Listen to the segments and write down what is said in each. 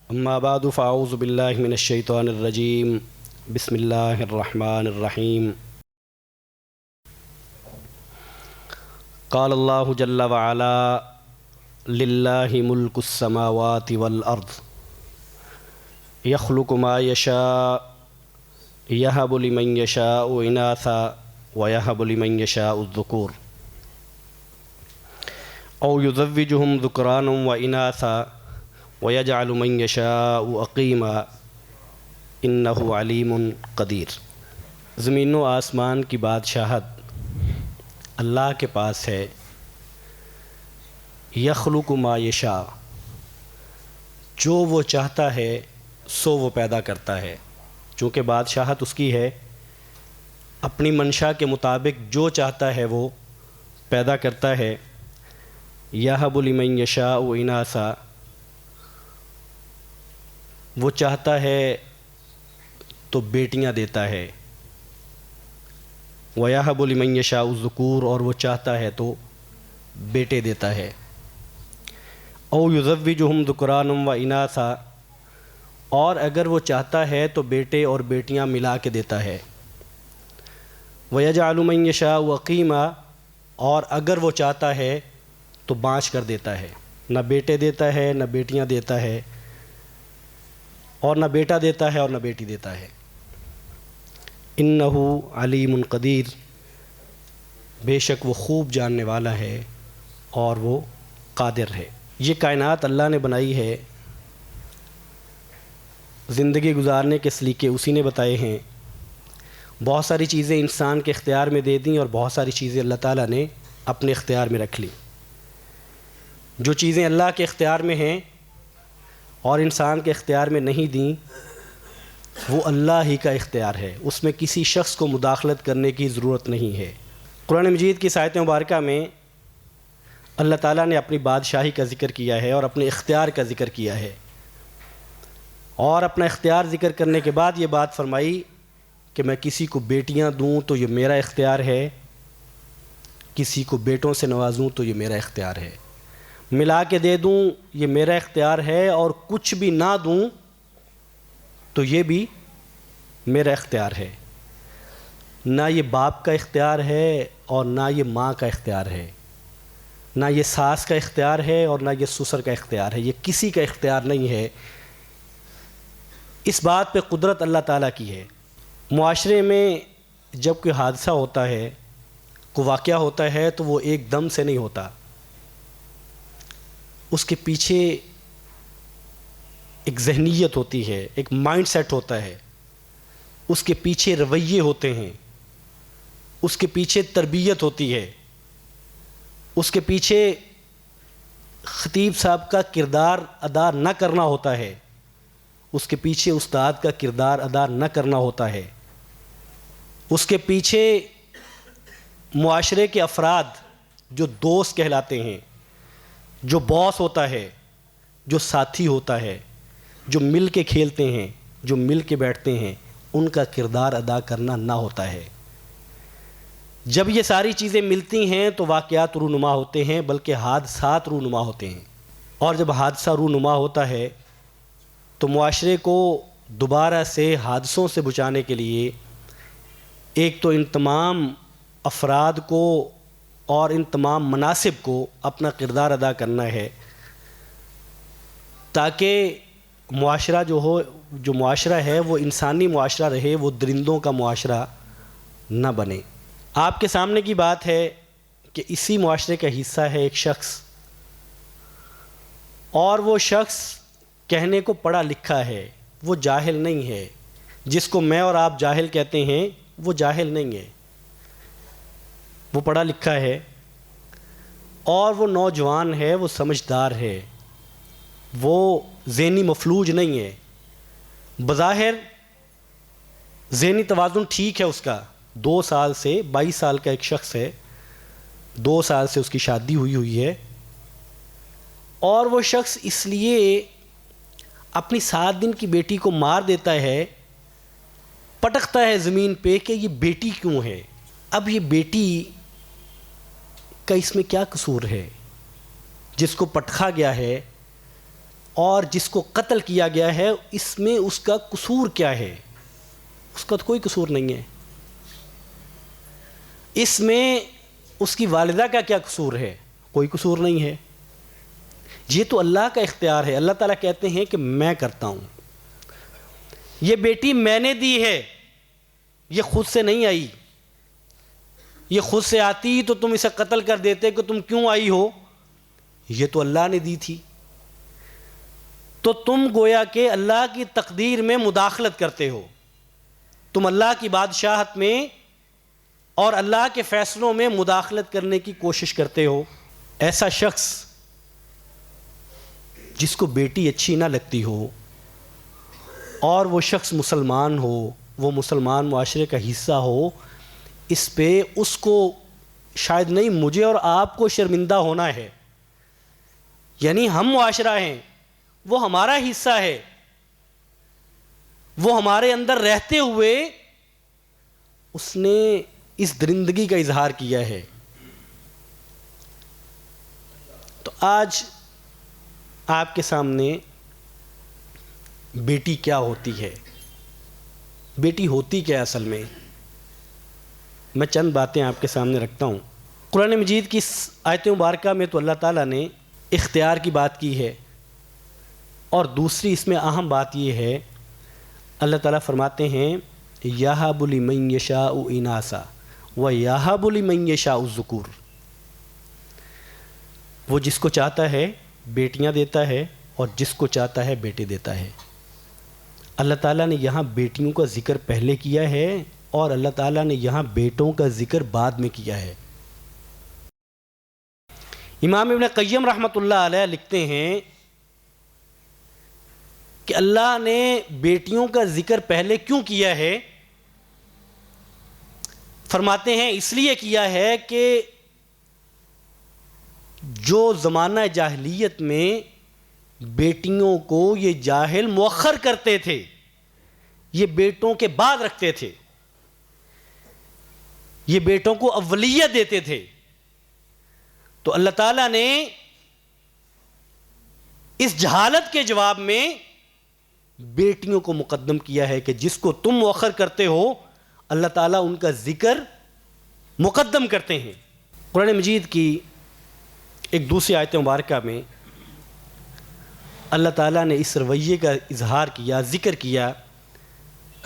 اما بعد فاعوذ باللہ من الشیطان الرجیم بسم اللہ الرحمن الرحیم قال اللہ جل وعلا للہ ملک السماوات والارض یخلق ما یشاء یہب لمن یشاء اناثا ویہب لمن یشاء الذکور او یزوجہم ذکرانا واناثا وَيَجْعَلُ مَن يَشَاءُ عَقِيمًا إِنَّهُ عَلِيمٌ قدیر۔ زمین و آسمان کی بادشاہت اللہ کے پاس ہے۔ یخلق ما یشاء، جو وہ چاہتا ہے سو وہ پیدا کرتا ہے۔ چونکہ بادشاہت اس کی ہے، اپنی منشا کے مطابق جو چاہتا ہے وہ پیدا کرتا ہے۔ یَہَبُ لِمَن یَشَاءُ اناثا، وہ چاہتا ہے تو بیٹیاں دیتا ہے۔ وَيَهَبُ لِمَن يَشَاءُ الذُّكُورَ، اور وہ چاہتا ہے تو بیٹے دیتا ہے۔ او يُزَوِّجُهُمْ ذُكْرَانًا وَإِنَاثًا، اور اگر وہ چاہتا ہے تو بیٹے اور بیٹیاں ملا کے دیتا ہے۔ وَيَجْعَلُ مَن يَشَاءُ عَقِيمًا، اور اگر وہ چاہتا ہے تو بانچ کر دیتا ہے، نہ بیٹے دیتا ہے نہ بیٹیاں دیتا ہے، اور نہ بیٹا دیتا ہے اور نہ بیٹی دیتا ہے۔ انہ علیم قدیر، بے شک وہ خوب جاننے والا ہے اور وہ قادر ہے۔ یہ کائنات اللہ نے بنائی ہے، زندگی گزارنے کے سلیقے اسی نے بتائے ہیں۔ بہت ساری چیزیں انسان کے اختیار میں دے دیں اور بہت ساری چیزیں اللہ تعالیٰ نے اپنے اختیار میں رکھ لی۔ جو چیزیں اللہ کے اختیار میں ہیں اور انسان کے اختیار میں نہیں دیں، وہ اللہ ہی کا اختیار ہے، اس میں کسی شخص کو مداخلت کرنے کی ضرورت نہیں ہے۔ قرآن مجید کی آیت مبارکہ میں اللہ تعالیٰ نے اپنی بادشاہی کا ذکر کیا ہے اور اپنے اختیار کا ذکر کیا ہے، اور اپنا اختیار ذکر کرنے کے بعد یہ بات فرمائی کہ میں کسی کو بیٹیاں دوں تو یہ میرا اختیار ہے، کسی کو بیٹوں سے نوازوں تو یہ میرا اختیار ہے، ملا کے دے دوں یہ میرا اختیار ہے، اور کچھ بھی نہ دوں تو یہ بھی میرا اختیار ہے۔ نہ یہ باپ کا اختیار ہے اور نہ یہ ماں کا اختیار ہے، نہ یہ ساس کا اختیار ہے اور نہ یہ سسر کا اختیار ہے، یہ کسی کا اختیار نہیں ہے۔ اس بات پہ قدرت اللہ تعالیٰ کی ہے۔ معاشرے میں جب کوئی حادثہ ہوتا ہے، کوئی واقعہ ہوتا ہے، تو وہ ایک دم سے نہیں ہوتا، اس کے پیچھے ایک ذہنیت ہوتی ہے، ایک مائنڈ سیٹ ہوتا ہے، اس کے پیچھے رویے ہوتے ہیں، اس کے پیچھے تربیت ہوتی ہے، اس کے پیچھے خطیب صاحب کا کردار ادا نہ کرنا ہوتا ہے، اس کے پیچھے استاد کا کردار ادا نہ کرنا ہوتا ہے، اس کے پیچھے معاشرے کے افراد جو دوست کہلاتے ہیں، جو باس ہوتا ہے، جو ساتھی ہوتا ہے، جو مل کے کھیلتے ہیں، جو مل کے بیٹھتے ہیں، ان کا کردار ادا کرنا نہ ہوتا ہے۔ جب یہ ساری چیزیں ملتی ہیں تو واقعات رونما ہوتے ہیں، بلکہ حادثات رونما ہوتے ہیں، اور جب حادثہ رونما ہوتا ہے تو معاشرے کو دوبارہ سے حادثوں سے بچانے کے لیے ایک تو ان تمام افراد کو اور ان تمام مناصب کو اپنا کردار ادا کرنا ہے، تاکہ معاشرہ جو معاشرہ ہے وہ انسانی معاشرہ رہے، وہ درندوں کا معاشرہ نہ بنے۔ آپ کے سامنے کی بات ہے کہ اسی معاشرے کا حصہ ہے ایک شخص، اور وہ شخص کہنے کو پڑھا لکھا ہے، وہ جاہل نہیں ہے۔ جس کو میں اور آپ جاہل کہتے ہیں وہ جاہل نہیں ہے، وہ پڑھا لکھا ہے، اور وہ نوجوان ہے، وہ سمجھدار ہے، وہ ذہنی مفلوج نہیں ہے۔ بظاہر ذہنی توازن ٹھیک ہے اس کا، 2 سال سے 22 سال کا ایک شخص ہے، 2 سال سے اس کی شادی ہوئی ہے، اور وہ شخص اس لیے اپنی 7 دن کی بیٹی کو مار دیتا ہے، پٹکتا ہے زمین پہ کہ یہ بیٹی کیوں ہے۔ اب یہ بیٹی کا اس میں کیا قصور ہے؟ جس کو پٹکا گیا ہے اور جس کو قتل کیا گیا ہے اس میں اس کا قصور کیا ہے؟ اس کا تو کوئی قصور نہیں ہے. اس میں اس کی والدہ کا کیا قصور ہے؟ کوئی قصور نہیں ہے. یہ تو اللہ کا اختیار ہے. اللہ تعالیٰ کہتے ہیں کہ میں کرتا ہوں. یہ بیٹی میں نے دی ہے, یہ خود سے نہیں آئی. یہ خود سے آتی تو تم اسے قتل کر دیتے کہ تم کیوں آئی ہو. یہ تو اللہ نے دی تھی. تو تم گویا کہ اللہ کی تقدیر میں مداخلت کرتے ہو. تم اللہ کی بادشاہت میں اور اللہ کے فیصلوں میں مداخلت کرنے کی کوشش کرتے ہو. ایسا شخص جس کو بیٹی اچھی نہ لگتی ہو اور وہ شخص مسلمان ہو, وہ مسلمان معاشرے کا حصہ ہو, اس پہ اس کو شاید نہیں مجھے اور آپ کو شرمندہ ہونا ہے. یعنی ہم معاشرہ ہیں, وہ ہمارا حصہ ہے, وہ ہمارے اندر رہتے ہوئے اس نے اس درندگی کا اظہار کیا ہے. تو آج آپ کے سامنے بیٹی کیا ہوتی ہے, بیٹی ہوتی کیا اصل میں, میں چند باتیں آپ کے سامنے رکھتا ہوں. قرآن مجید کی آیت مبارکہ میں تو اللہ تعالیٰ نے اختیار کی بات کی ہے, اور دوسری اس میں اہم بات یہ ہے, اللہ تعالیٰ فرماتے ہیں یَہَبُ لِمَن یَشَاءُ اِنَاثًا وَیَہَبُ لِمَن یَشَاءُ الذُّکُورَ. وہ جس کو چاہتا ہے بیٹیاں دیتا ہے اور جس کو چاہتا ہے بیٹے دیتا ہے. اللہ تعالیٰ نے یہاں بیٹیوں کا ذکر پہلے کیا ہے اور اللہ تعالیٰ نے یہاں بیٹوں کا ذکر بعد میں کیا ہے. امام ابن قیم رحمۃ اللہ علیہ لکھتے ہیں کہ اللہ نے بیٹیوں کا ذکر پہلے کیوں کیا ہے. فرماتے ہیں اس لیے کیا ہے کہ جو زمانہ جاہلیت میں بیٹیوں کو یہ جاہل مؤخر کرتے تھے, یہ بیٹوں کے بعد رکھتے تھے, یہ بیٹوں کو اولیت دیتے تھے, تو اللہ تعالیٰ نے اس جہالت کے جواب میں بیٹیوں کو مقدم کیا ہے کہ جس کو تم مؤخر کرتے ہو اللہ تعالیٰ ان کا ذکر مقدم کرتے ہیں. قرآن مجید کی ایک دوسری آیت مبارکہ میں اللہ تعالیٰ نے اس رویے کا اظہار کیا, ذکر کیا,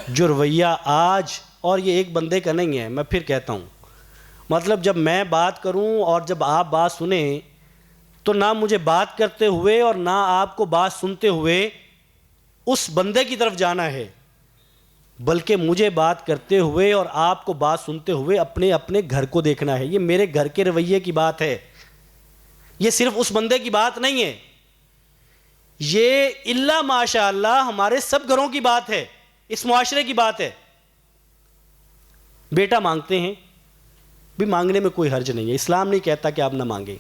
جو رویہ آج, اور یہ ایک بندے کا نہیں ہے, میں پھر کہتا ہوں, مطلب جب میں بات کروں اور جب آپ بات سنیں تو نہ مجھے بات کرتے ہوئے اور نہ آپ کو بات سنتے ہوئے اس بندے کی طرف جانا ہے, بلکہ مجھے بات کرتے ہوئے اور آپ کو بات سنتے ہوئے اپنے اپنے گھر کو دیکھنا ہے. یہ میرے گھر کے رویے کی بات ہے, یہ صرف اس بندے کی بات نہیں ہے, یہ الا ماشاء اللہ ہمارے سب گھروں کی بات ہے, اس معاشرے کی بات ہے. بیٹا مانگتے ہیں بھی, مانگنے میں کوئی حرج نہیں ہے, اسلام نہیں کہتا کہ آپ نہ مانگیں.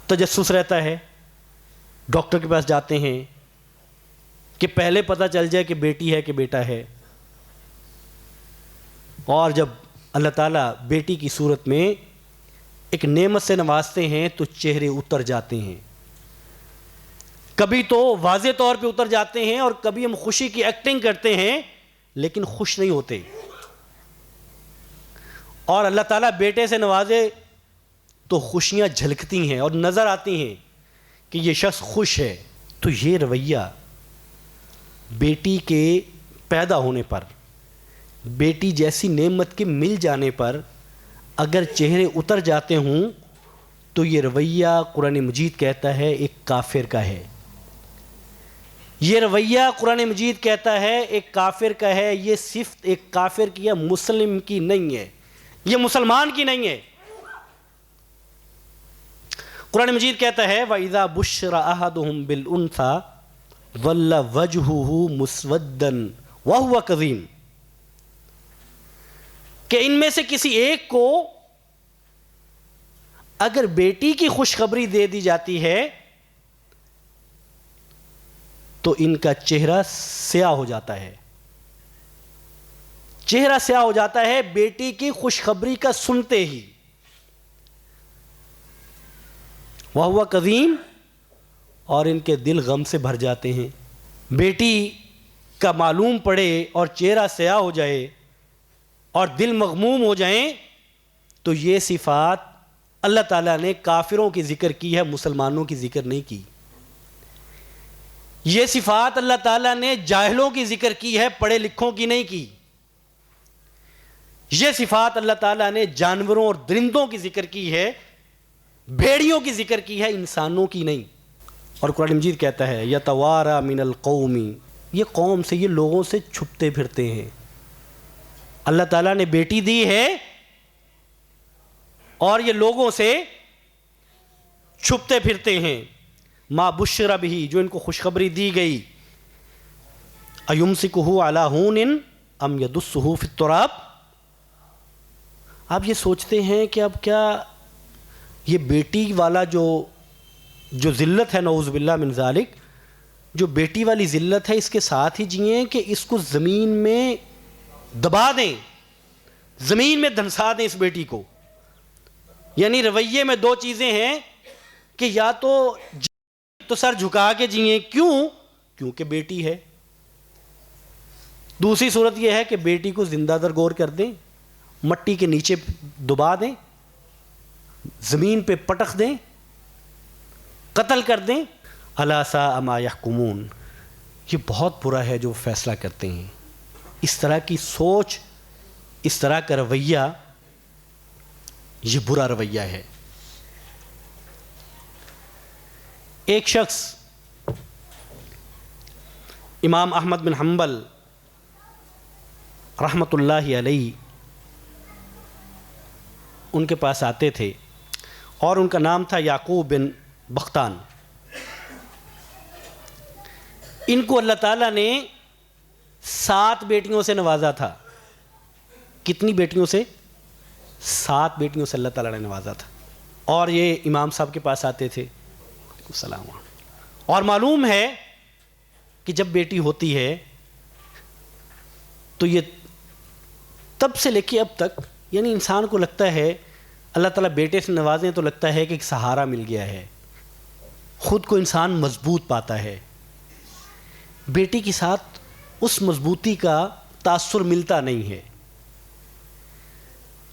تجسس رہتا ہے, ڈاکٹر کے پاس جاتے ہیں کہ پہلے پتہ چل جائے کہ بیٹی ہے کہ بیٹا ہے, اور جب اللہ تعالیٰ بیٹی کی صورت میں ایک نعمت سے نوازتے ہیں تو چہرے اتر جاتے ہیں. کبھی تو واضح طور پہ اتر جاتے ہیں اور کبھی ہم خوشی کی ایکٹنگ کرتے ہیں لیکن خوش نہیں ہوتے. اور اللہ تعالیٰ بیٹے سے نوازے تو خوشیاں جھلکتی ہیں اور نظر آتی ہیں کہ یہ شخص خوش ہے. تو یہ رویہ بیٹی کے پیدا ہونے پر, بیٹی جیسی نعمت کے مل جانے پر اگر چہرے اتر جاتے ہوں تو یہ رویہ قرآن مجید کہتا ہے ایک کافر کا ہے. یہ رویہ قرآن مجید کہتا ہے ایک کافر کا ہے. یہ صفت ایک کافر کی ہے, مسلم کی نہیں ہے, یہ مسلمان کی نہیں ہے. قرآن مجید کہتا ہے وَإِذَا بُشِّرَ أَحَدُهُمْ بِالْأُنْثَىٰ وَلَّ وَجْهُهُ مُسْوَدًّا وَهُوَ كَظِيمٌ, کہ ان میں سے کسی ایک کو اگر بیٹی کی خوشخبری دے دی جاتی ہے تو ان کا چہرہ سیاہ ہو جاتا ہے, چہرہ سیاہ ہو جاتا ہے بیٹی کی خوشخبری کا سنتے ہی. وَهُوَ كَظِيمٌ اور ان کے دل غم سے بھر جاتے ہیں۔ بیٹی کا معلوم پڑے اور چہرہ سیاہ ہو جائے اور دل مغموم ہو جائیں تو یہ صفات اللہ تعالیٰ نے کافروں کی ذکر کی ہے، مسلمانوں کی ذکر نہیں کی۔ یہ صفات اللہ تعالیٰ نے جاہلوں کی ذکر کی ہے، پڑھے لکھوں کی نہیں کی۔ یہ صفات اللہ تعالیٰ نے جانوروں اور درندوں کی ذکر کی ہے، بھیڑیوں کی ذکر کی ہے، انسانوں کی نہیں۔ اور قرآن مجید کہتا ہے یتوارا من القوم، یہ قوم سے، یہ لوگوں سے چھپتے پھرتے ہیں۔ اللہ تعالیٰ نے بیٹی دی ہے اور یہ لوگوں سے چھپتے پھرتے ہیں۔ ما بشر بہ، جو ان کو خوشخبری دی گئی، ایمسکہ علی ہون ام یدسہ فی التراب۔ آپ یہ سوچتے ہیں کہ اب کیا یہ بیٹی والا جو ذلت ہے، نعوذ باللہ من ذالک، جو بیٹی والی ذلت ہے، اس کے ساتھ ہی جئیں کہ اس کو زمین میں دبا دیں، زمین میں دھنسا دیں اس بیٹی کو؟ یعنی رویے میں دو چیزیں ہیں کہ یا تو سر جھکا کے جئیں، کیونکہ بیٹی ہے۔ دوسری صورت یہ ہے کہ بیٹی کو زندہ درگور کر دیں، مٹی کے نیچے دبا دیں، زمین پہ پٹخ دیں، قتل کر دیں۔ الا ساء ما یحکمون، یہ بہت برا ہے جو فیصلہ کرتے ہیں۔ اس طرح کی سوچ، اس طرح کا رویہ، یہ برا رویہ ہے۔ ایک شخص امام احمد بن حنبل رحمۃ اللہ علیہ ان کے پاس آتے تھے اور ان کا نام تھا یعقوب بن بختان۔ ان کو اللہ تعالیٰ نے 7 بیٹیوں سے نوازا تھا۔ کتنی بیٹیوں سے؟ 7 بیٹیوں سے اللہ تعالیٰ نے نوازا تھا۔ اور یہ امام صاحب کے پاس آتے تھے، السلام علیکم، اور معلوم ہے کہ جب بیٹی ہوتی ہے تو یہ تب سے لے کے اب تک، یعنی انسان کو لگتا ہے اللہ تعالیٰ بیٹے سے نوازیں تو لگتا ہے کہ ایک سہارا مل گیا ہے، خود کو انسان مضبوط پاتا ہے۔ بیٹی کے ساتھ اس مضبوطی کا تاثر ملتا نہیں ہے۔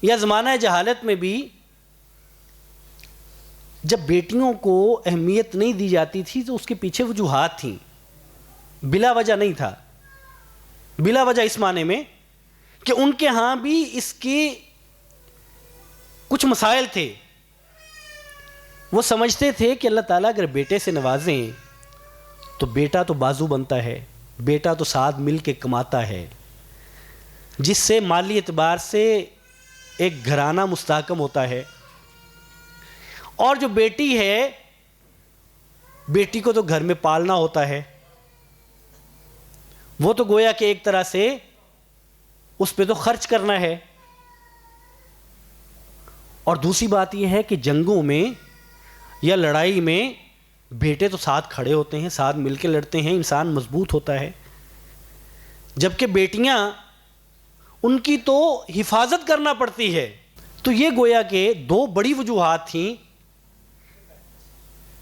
یا زمانہ جہالت میں بھی جب بیٹیوں کو اہمیت نہیں دی جاتی تھی تو اس کے پیچھے وجوہات تھیں، بلا وجہ نہیں تھا۔ بلا وجہ اس معنی میں کہ ان کے ہاں بھی اس کے کچھ مسائل تھے۔ وہ سمجھتے تھے کہ اللہ تعالیٰ اگر بیٹے سے نوازیں تو بیٹا تو بازو بنتا ہے، بیٹا تو ساتھ مل کے کماتا ہے، جس سے مالی اعتبار سے ایک گھرانہ مستحکم ہوتا ہے۔ اور جو بیٹی ہے، بیٹی کو تو گھر میں پالنا ہوتا ہے، وہ تو گویا کہ ایک طرح سے اس پہ تو خرچ کرنا ہے۔ اور دوسری بات یہ ہے کہ جنگوں میں یا لڑائی میں بیٹے تو ساتھ کھڑے ہوتے ہیں، ساتھ مل کے لڑتے ہیں، انسان مضبوط ہوتا ہے، جبکہ بیٹیاں ان کی تو حفاظت کرنا پڑتی ہے۔ تو یہ گویا کہ 2 بڑی وجوہات تھیں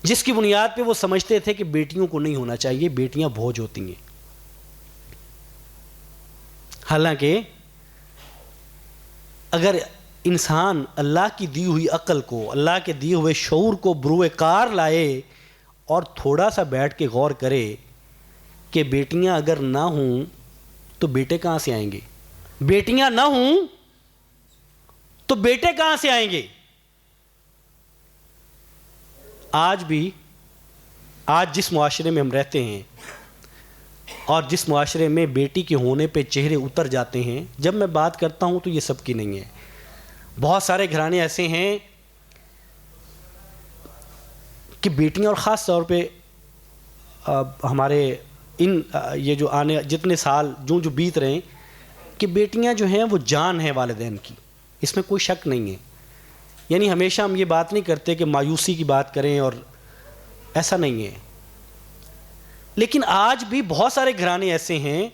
جس کی بنیاد پہ وہ سمجھتے تھے کہ بیٹیوں کو نہیں ہونا چاہیے، بیٹیاں بوجھ ہوتی ہیں۔ حالانکہ اگر انسان اللہ کی دی ہوئی عقل کو، اللہ کے دیے ہوئے شعور کو بروئے کار لائے اور تھوڑا سا بیٹھ کے غور کرے کہ بیٹیاں اگر نہ ہوں تو بیٹے کہاں سے آئیں گے، بیٹیاں نہ ہوں تو بیٹے کہاں سے آئیں گے۔ آج جس معاشرے میں ہم رہتے ہیں اور جس معاشرے میں بیٹی کے ہونے پہ چہرے اتر جاتے ہیں، جب میں بات کرتا ہوں تو یہ سب کی نہیں ہے، بہت سارے گھرانے ایسے ہیں کہ بیٹیاں، اور خاص طور پہ ہمارے یہ جو آنے جتنے سال جو بیت رہے ہیں، کہ بیٹیاں جو ہیں وہ جان ہیں والدین کی، اس میں کوئی شک نہیں ہے۔ یعنی ہمیشہ ہم یہ بات نہیں کرتے کہ مایوسی کی بات کریں، اور ایسا نہیں ہے، لیکن آج بھی بہت سارے گھرانے ایسے ہیں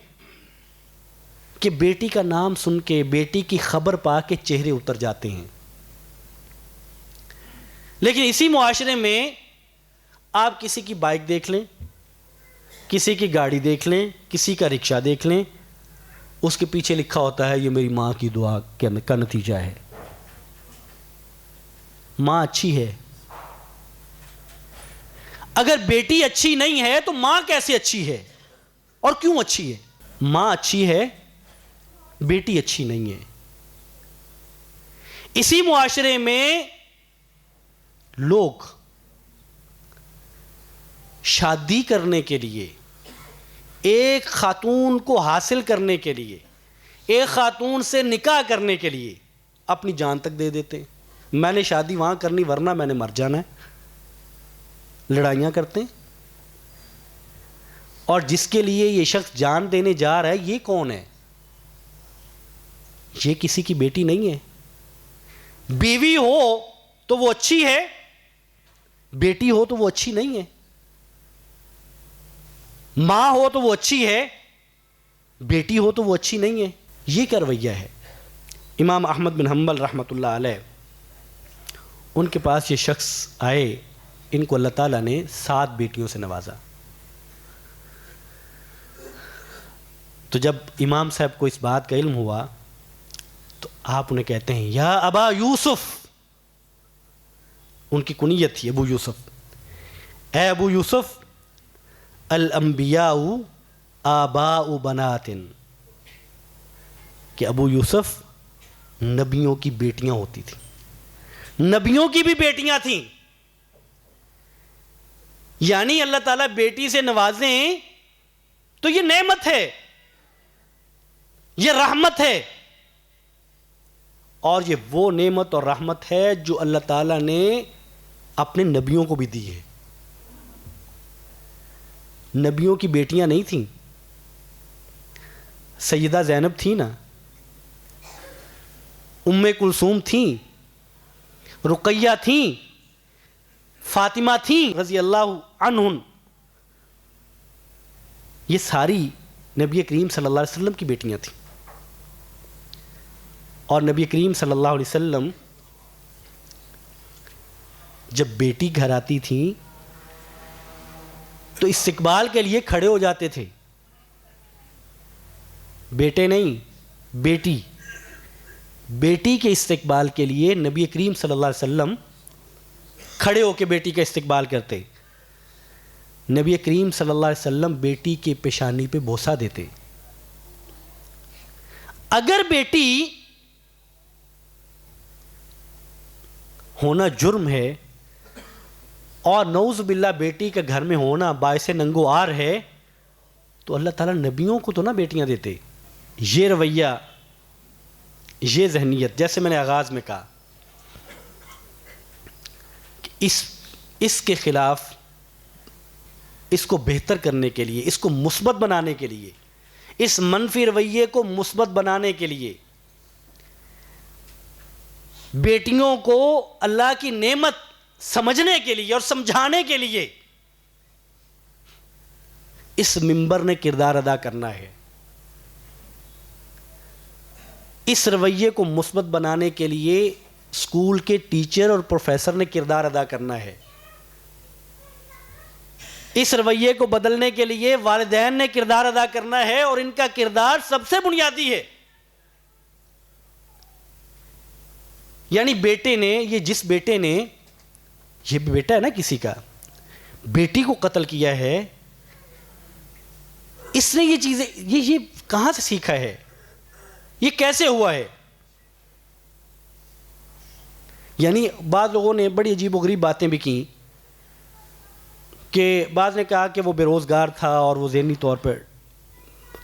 کہ بیٹی کا نام سن کے، بیٹی کی خبر پا کے چہرے اتر جاتے ہیں۔ لیکن اسی معاشرے میں آپ کسی کی بائک دیکھ لیں، کسی کی گاڑی دیکھ لیں، کسی کا رکشہ دیکھ لیں، اس کے پیچھے لکھا ہوتا ہے یہ میری ماں کی دعا کا نتیجہ ہے۔ ماں اچھی ہے، اگر بیٹی اچھی نہیں ہے تو ماں کیسے اچھی ہے اور کیوں اچھی ہے؟ ماں اچھی ہے، بیٹی اچھی نہیں ہے۔ اسی معاشرے میں لوگ شادی کرنے کے لیے، ایک خاتون کو حاصل کرنے کے لیے، ایک خاتون سے نکاح کرنے کے لیے اپنی جان تک دے دیتے ہیں۔ میں نے شادی وہاں کرنی ورنہ میں نے مر جانا ہے، لڑائیاں کرتے ہیں۔ اور جس کے لیے یہ شخص جان دینے جا رہا ہے یہ کون ہے؟ یہ کسی کی بیٹی نہیں ہے۔ بیوی ہو تو وہ اچھی ہے، بیٹی ہو تو وہ اچھی نہیں ہے۔ ماں ہو تو وہ اچھی ہے، بیٹی ہو تو وہ اچھی نہیں ہے۔ یہ کیا رویہ ہے؟ امام احمد بن حنبل رحمۃ اللہ علیہ، ان کے پاس یہ شخص آئے، ان کو اللہ تعالیٰ نے 7 بیٹیوں سے نوازا۔ تو جب امام صاحب کو اس بات کا علم ہوا تو آپ انہیں کہتے ہیں یا ابا یوسف، ان کی کنیت تھی ابو یوسف، اے ابو یوسف، الانبیاء آباء بنات، کہ ابو یوسف نبیوں کی بیٹیاں ہوتی تھیں، نبیوں کی بھی بیٹیاں تھیں۔ یعنی اللہ تعالیٰ بیٹی سے نوازیں تو یہ نعمت ہے، یہ رحمت ہے، اور یہ وہ نعمت اور رحمت ہے جو اللہ تعالیٰ نے اپنے نبیوں کو بھی دی ہے۔ نبیوں کی بیٹیاں نہیں تھیں، سیدہ زینب تھی نا، ام کلثوم تھیں، رقیہ تھیں، فاطمہ تھیں رضی اللہ عنہن، یہ ساری نبی کریم صلی اللہ علیہ وسلم کی بیٹیاں تھیں۔ اور نبی کریم صلی اللہ علیہ وسلم جب بیٹی گھر آتی تھیں تو استقبال کے لیے کھڑے ہو جاتے تھے، بیٹے نہیں، بیٹی، بیٹی کے استقبال کے لیے نبی کریم صلی اللہ علیہ وسلم کھڑے ہو کے بیٹی کا استقبال کرتے۔ نبی کریم صلی اللہ علیہ وسلم بیٹی کے پیشانی پہ بوسہ دیتے۔ اگر بیٹی ہونا جرم ہے اور نعوذ باللہ بیٹی کا گھر میں ہونا باعث ننگو آر ہے تو اللہ تعالیٰ نبیوں کو تو نہ بیٹیاں دیتے۔ یہ رویہ، یہ ذہنیت، جیسے میں نے آغاز میں کہا کہ اس کے خلاف، اس کو بہتر کرنے کے لیے، اس کو مثبت بنانے کے لیے، اس منفی رویے کو مثبت بنانے کے لیے، بیٹیوں کو اللہ کی نعمت سمجھنے کے لیے اور سمجھانے کے لیے اس منبر نے کردار ادا کرنا ہے۔ اس رویے کو مثبت بنانے کے لیے اسکول کے ٹیچر اور پروفیسر نے کردار ادا کرنا ہے۔ اس رویے کو بدلنے کے لیے والدین نے کردار ادا کرنا ہے، اور ان کا کردار سب سے بنیادی ہے۔ یعنی بیٹے نے، یہ جس بیٹے نے، یہ بیٹا ہے نا کسی کا، بیٹی کو قتل کیا ہے، اس نے یہ چیزیں، یہ کہاں سے سیکھا ہے؟ یہ کیسے ہوا ہے؟ یعنی بعض لوگوں نے بڑی عجیب و غریب باتیں بھی کی، کہ بعض نے کہا کہ وہ بے روزگار تھا اور وہ ذہنی طور پر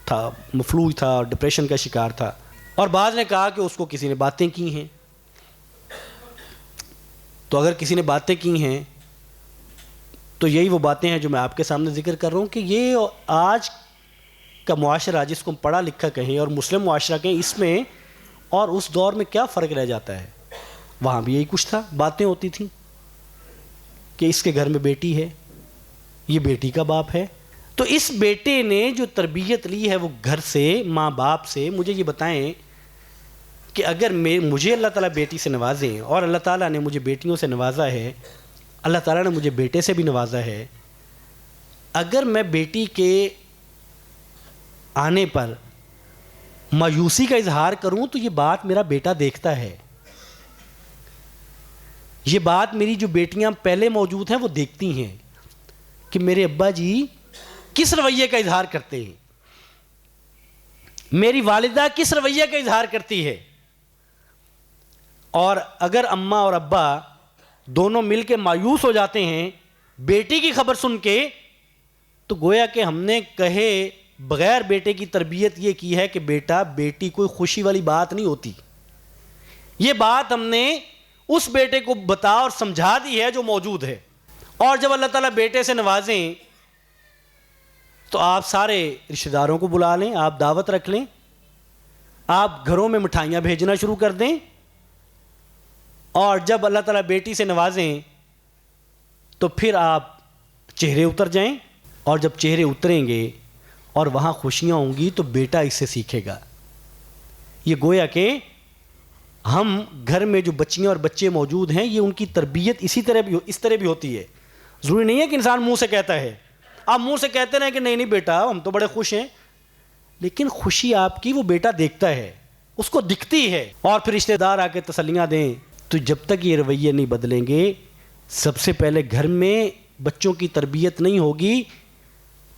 تھا، مفلوج تھا اور ڈپریشن کا شکار تھا، اور بعض نے کہا کہ اس کو کسی نے باتیں کی ہیں۔ تو اگر کسی نے باتیں کی ہیں تو یہی وہ باتیں ہیں جو میں آپ کے سامنے ذکر کر رہا ہوں، کہ یہ آج کا معاشرہ جس کو ہم پڑھا لکھا کہیں اور مسلم معاشرہ کہیں، اس میں اور اس دور میں کیا فرق رہ جاتا ہے؟ وہاں بھی یہی کچھ تھا، باتیں ہوتی تھیں کہ اس کے گھر میں بیٹی ہے، یہ بیٹی کا باپ ہے۔ تو اس بیٹے نے جو تربیت لی ہے وہ گھر سے، ماں باپ سے، مجھے یہ بتائیں کہ اگر مجھے اللہ تعالیٰ بیٹی سے نوازیں اور اللہ تعالیٰ نے مجھے بیٹیوں سے نوازا ہے، اللہ تعالیٰ نے مجھے بیٹے سے بھی نوازا ہے، اگر میں بیٹی کے آنے پر مایوسی کا اظہار کروں تو یہ بات میرا بیٹا دیکھتا ہے، یہ بات میری جو بیٹیاں پہلے موجود ہیں وہ دیکھتی ہیں کہ میرے ابا جی کس رویے کا اظہار کرتے ہیں، میری والدہ کس رویے کا اظہار کرتی ہے. اور اگر اماں اور ابا دونوں مل کے مایوس ہو جاتے ہیں بیٹی کی خبر سن کے، تو گویا کہ ہم نے کہے بغیر بیٹے کی تربیت یہ کی ہے کہ بیٹا بیٹی کوئی خوشی والی بات نہیں ہوتی. یہ بات ہم نے اس بیٹے کو بتا اور سمجھا دی ہے جو موجود ہے. اور جب اللہ تعالیٰ بیٹے سے نوازیں تو آپ سارے رشتہ داروں کو بلا لیں، آپ دعوت رکھ لیں، آپ گھروں میں مٹھائیاں بھیجنا شروع کر دیں. اور جب اللہ تعالیٰ بیٹی سے نوازیں تو پھر آپ چہرے اتر جائیں، اور جب چہرے اتریں گے اور وہاں خوشیاں ہوں گی تو بیٹا اس سے سیکھے گا. یہ گویا کہ ہم گھر میں جو بچیاں اور بچے موجود ہیں یہ ان کی تربیت اس طرح بھی ہوتی ہے. ضروری نہیں ہے کہ انسان منہ سے کہتا ہے، آپ منہ سے کہتے رہیں کہ نہیں نہیں بیٹا ہم تو بڑے خوش ہیں، لیکن خوشی آپ کی وہ بیٹا دیکھتا ہے، اس کو دکھتی ہے. اور پھر رشتہ دار آ کے تسلیاں دیں. تو جب تک یہ رویے نہیں بدلیں گے، سب سے پہلے گھر میں بچوں کی تربیت نہیں ہوگی،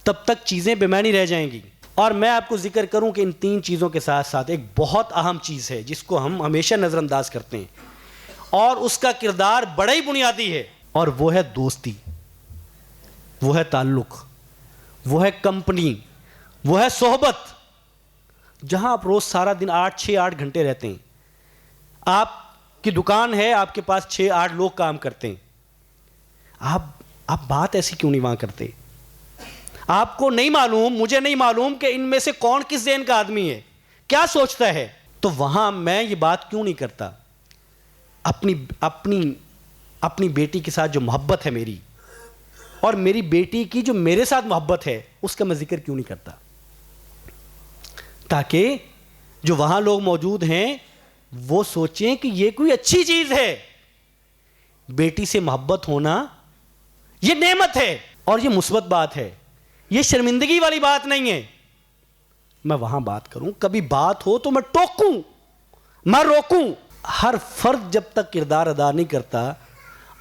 تب تک چیزیں بے معنی رہ جائیں گی. اور میں آپ کو ذکر کروں کہ ان 3 چیزوں کے ساتھ ساتھ ایک بہت اہم چیز ہے جس کو ہم ہمیشہ نظر انداز کرتے ہیں، اور اس کا کردار بڑا ہی بنیادی ہے، اور وہ ہے دوستی، وہ ہے تعلق، وہ ہے کمپنی، وہ ہے صحبت. جہاں آپ روز سارا دن 6-8 گھنٹے رہتے ہیں، آپ کی دکان ہے، آپ کے پاس 6-8 لوگ کام کرتے ہیں، آپ بات ایسی کیوں نہیں وہاں کرتے؟ آپ کو نہیں معلوم، مجھے نہیں معلوم کہ ان میں سے کون کس ذہن کا آدمی ہے، کیا سوچتا ہے. تو وہاں میں یہ بات کیوں نہیں کرتا؟ اپنی بیٹی کے ساتھ جو محبت ہے میری، اور میری بیٹی کی جو میرے ساتھ محبت ہے، اس کا میں ذکر کیوں نہیں کرتا؟ تاکہ جو وہاں لوگ موجود ہیں وہ سوچیں کہ یہ کوئی اچھی چیز ہے. بیٹی سے محبت ہونا یہ نعمت ہے اور یہ مثبت بات ہے، یہ شرمندگی والی بات نہیں ہے. میں وہاں بات کروں، کبھی بات ہو تو میں ٹوکوں، میں روکوں. ہر فرد جب تک کردار ادا نہیں کرتا،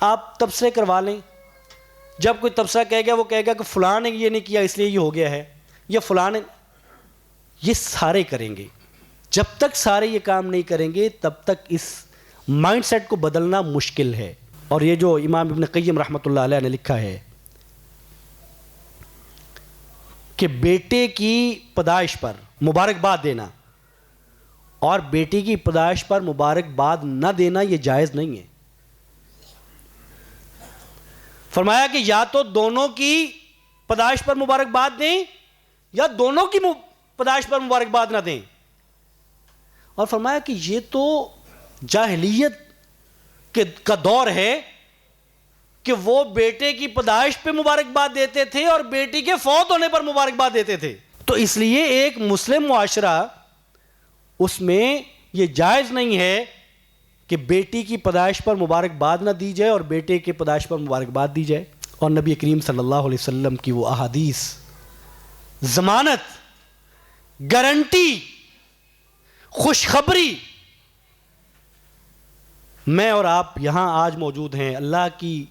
آپ تبصرے کروا لیں. جب کوئی تبصرہ کہے گا وہ کہے گا کہ فلاں نے یہ نہیں کیا اس لیے یہ ہو گیا ہے، یا فلاں نے، یہ سارے کریں گے. جب تک سارے یہ کام نہیں کریں گے تب تک اس مائنڈ سیٹ کو بدلنا مشکل ہے. اور یہ جو امام ابن قیم رحمۃ اللہ علیہ نے لکھا ہے کہ بیٹے کی پیدائش پر مبارکباد دینا اور بیٹی کی پیدائش پر مبارکباد نہ دینا یہ جائز نہیں ہے. فرمایا کہ یا تو دونوں کی پیدائش پر مبارکباد دیں یا دونوں کی پیدائش پر مبارکباد نہ دیں. اور فرمایا کہ یہ تو جاہلیت کا دور ہے کہ وہ بیٹے کی پیدائش پہ مبارکباد دیتے تھے اور بیٹی کے فوت ہونے پر مبارکباد دیتے تھے. تو اس لیے ایک مسلم معاشرہ، اس میں یہ جائز نہیں ہے کہ بیٹی کی پیدائش پر مبارکباد نہ دی جائے اور بیٹے کی پیدائش پر مبارکباد دی جائے. اور نبی کریم صلی اللہ علیہ وسلم کی وہ احادیث ضمانت، گارنٹی، خوشخبری، میں اور آپ یہاں آج موجود ہیں اللہ کی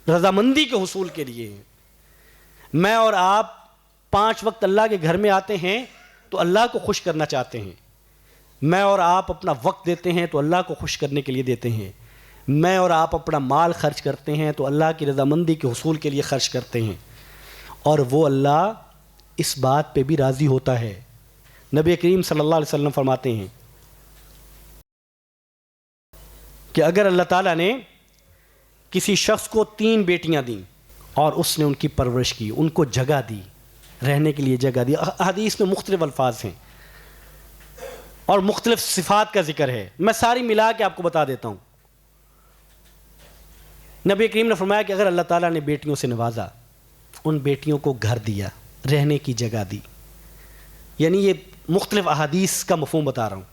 رضامندی کے حصول کے لیے. میں اور آپ 5 وقت اللہ کے گھر میں آتے ہیں تو اللہ کو خوش کرنا چاہتے ہیں. میں اور آپ اپنا وقت دیتے ہیں تو اللہ کو خوش کرنے کے لیے دیتے ہیں. میں اور آپ اپنا مال خرچ کرتے ہیں تو اللہ کی رضامندی کے حصول کے لیے خرچ کرتے ہیں. اور وہ اللہ اس بات پہ بھی راضی ہوتا ہے. نبی کریم صلی اللہ علیہ وسلم فرماتے ہیں کہ اگر اللہ تعالیٰ نے کسی شخص کو 3 بیٹیاں دیں اور اس نے ان کی پرورش کی، ان کو جگہ دی، رہنے کے لیے جگہ دی. حدیث میں مختلف الفاظ ہیں اور مختلف صفات کا ذکر ہے، میں ساری ملا کے آپ کو بتا دیتا ہوں. نبی کریم نے فرمایا کہ اگر اللہ تعالیٰ نے بیٹیوں سے نوازا، ان بیٹیوں کو گھر دیا، رہنے کی جگہ دی، یعنی یہ مختلف احادیث کا مفہوم بتا رہا ہوں،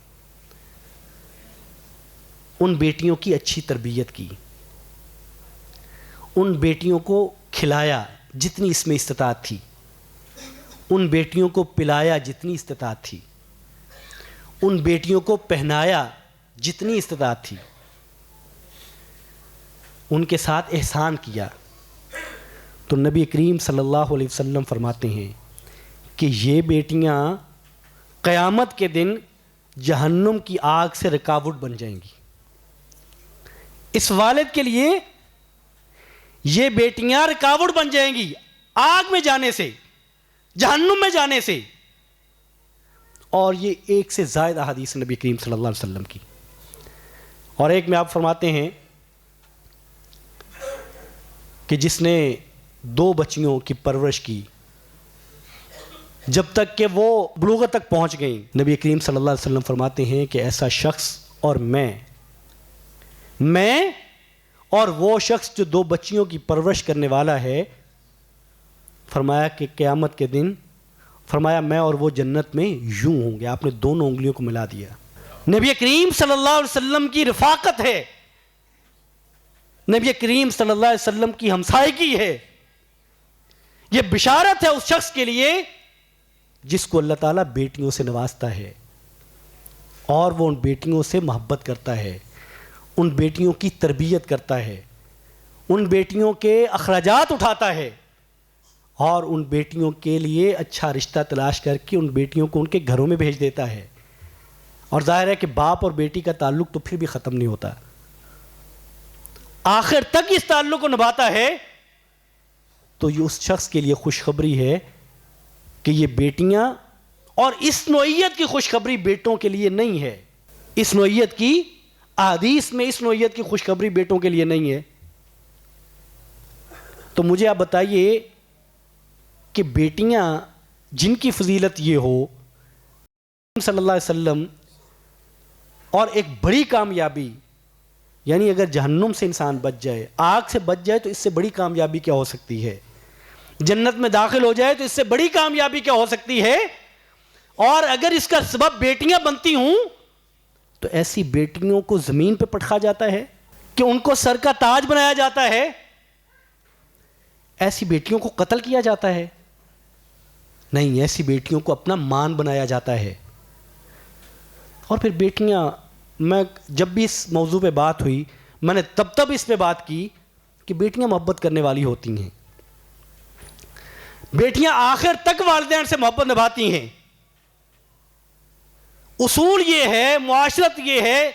ان بیٹیوں کی اچھی تربیت کی، ان بیٹیوں کو کھلایا جتنی اس میں استطاعت تھی، ان بیٹیوں کو پلایا جتنی استطاعت تھی، ان بیٹیوں کو پہنایا جتنی استطاعت تھی، ان کے ساتھ احسان کیا۔ تو نبی کریم صلی اللہ علیہ وسلم فرماتے ہیں کہ یہ بیٹیاں قیامت کے دن جہنم کی آگ سے رکاوٹ بن جائیں گی۔ اس والد کے لیے یہ بیٹیاں رکاوٹ بن جائیں گی آگ میں جانے سے، جہنم میں جانے سے۔ اور یہ ایک سے زائد احادیث نبی کریم صلی اللہ علیہ وسلم کی۔ اور ایک میں آپ فرماتے ہیں کہ جس نے 2 بچیوں کی پرورش کی جب تک کہ وہ بلوغت تک پہنچ گئیں، نبی کریم صلی اللہ علیہ وسلم فرماتے ہیں کہ ایسا شخص اور میں اور وہ شخص جو 2 بچیوں کی پرورش کرنے والا ہے، فرمایا کہ قیامت کے دن، فرمایا میں اور وہ جنت میں یوں ہوں گے۔ آپ نے دونوں انگلیوں کو ملا دیا۔ نبی کریم صلی اللہ علیہ وسلم کی رفاقت ہے، نبی کریم صلی اللہ علیہ وسلم کی ہمسائیگی ہے۔ یہ بشارت ہے اس شخص کے لیے جس کو اللہ تعالیٰ بیٹیوں سے نوازتا ہے اور وہ ان بیٹیوں سے محبت کرتا ہے، ان بیٹیوں کی تربیت کرتا ہے، ان بیٹیوں کے اخراجات اٹھاتا ہے اور ان بیٹیوں کے لیے اچھا رشتہ تلاش کر کے ان بیٹیوں کو ان کے گھروں میں بھیج دیتا ہے۔ اور ظاہر ہے کہ باپ اور بیٹی کا تعلق تو پھر بھی ختم نہیں ہوتا، آخر تک اس تعلق کو نبھاتا ہے۔ تو یہ اس شخص کے لیے خوشخبری ہے کہ یہ بیٹیاں، اور اس نوعیت کی خوشخبری بیٹوں کے لیے نہیں ہے، اس نوعیت کی احادیث میں اس نوعیت کی خوشخبری بیٹوں کے لیے نہیں ہے۔ تو مجھے آپ بتائیے کہ بیٹیاں جن کی فضیلت یہ ہو صلی اللہ علیہ وسلم، اور ایک بڑی کامیابی، یعنی اگر جہنم سے انسان بچ جائے، آگ سے بچ جائے، تو اس سے بڑی کامیابی کیا ہو سکتی ہے؟ جنت میں داخل ہو جائے تو اس سے بڑی کامیابی کیا ہو سکتی ہے؟ اور اگر اس کا سبب بیٹیاں بنتی ہوں تو ایسی بیٹیوں کو زمین پہ پٹخا جاتا ہے کہ ان کو سر کا تاج بنایا جاتا ہے، ایسی بیٹیوں کو قتل کیا جاتا ہے؟ نہیں، ایسی بیٹیوں کو اپنا مان بنایا جاتا ہے۔ اور پھر بیٹیاں، میں جب بھی اس موضوع پہ بات ہوئی، میں نے تب اس پہ بات کی کہ بیٹیاں محبت کرنے والی ہوتی ہیں، بیٹیاں آخر تک والدین سے محبت نبھاتی ہیں۔ اصول یہ ہے، معاشرت یہ ہے،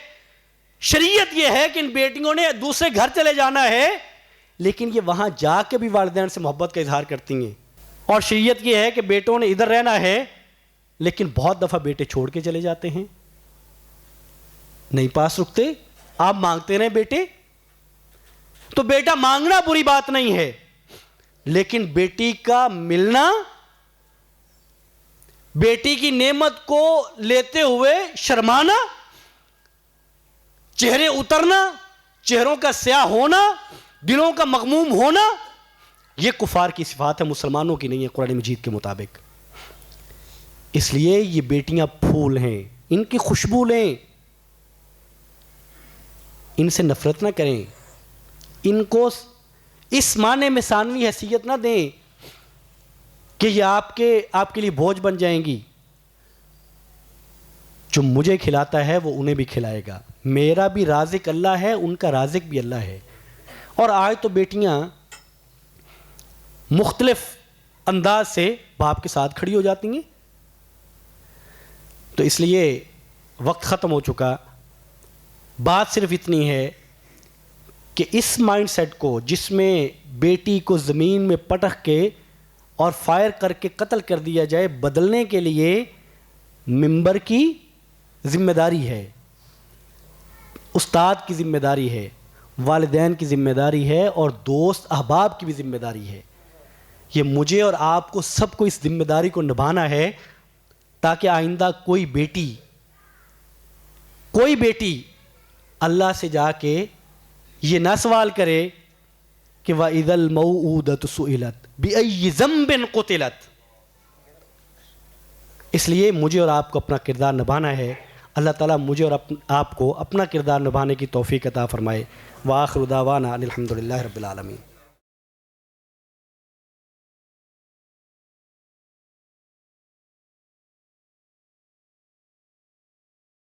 شریعت یہ ہے کہ ان بیٹیوں نے دوسرے گھر چلے جانا ہے، لیکن یہ وہاں جا کے بھی والدین سے محبت کا اظہار کرتی ہیں۔ اور شریعت یہ ہے کہ بیٹوں نے ادھر رہنا ہے، لیکن بہت دفعہ بیٹے چھوڑ کے چلے جاتے ہیں، نہیں پاس رکتے، آپ مانگتے رہیں بیٹے۔ تو بیٹا مانگنا بری بات نہیں ہے، لیکن بیٹی کا ملنا، بیٹی کی نعمت کو لیتے ہوئے شرمانا، چہرے اترنا، چہروں کا سیاہ ہونا، دلوں کا مغموم ہونا، یہ کفار کی صفات ہے، مسلمانوں کی نہیں ہے قرآن مجید کے مطابق۔ اس لیے یہ بیٹیاں پھول ہیں، ان کی خوشبو لیں، ان سے نفرت نہ کریں، ان کو اس معنی میں ثانوی حیثیت نہ دیں کہ یہ آپ کے لیے بوجھ بن جائیں گی۔ جو مجھے کھلاتا ہے وہ انہیں بھی کھلائے گا، میرا بھی رازق اللہ ہے، ان کا رازق بھی اللہ ہے۔ اور آج تو بیٹیاں مختلف انداز سے باپ کے ساتھ کھڑی ہو جاتی ہیں۔ تو اس لیے وقت ختم ہو چکا، بات صرف اتنی ہے کہ اس مائنڈ سیٹ کو، جس میں بیٹی کو زمین میں پٹخ کے اور فائر کر کے قتل کر دیا جائے، بدلنے کے لیے ممبر کی ذمہ داری ہے، استاد کی ذمہ داری ہے، والدین کی ذمہ داری ہے، اور دوست احباب کی بھی ذمہ داری ہے۔ یہ مجھے اور آپ کو سب کو اس ذمہ داری کو نبھانا ہے، تاکہ آئندہ کوئی بیٹی اللہ سے جا کے یہ نہ سوال کرے کہ وَإِذَا الْمَوْءُودَةُ سُئِلَتْ بِأَيِّ ذَنبٍ قُتِلَتْ۔ اس لیے مجھے اور آپ کو اپنا کردار نبھانا ہے۔ اللہ تعالیٰ مجھے اور آپ کو اپنا کردار نبھانے کی توفیق عطا فرمائے۔ وآخر دعوانا الحمدللہ رب العالمین۔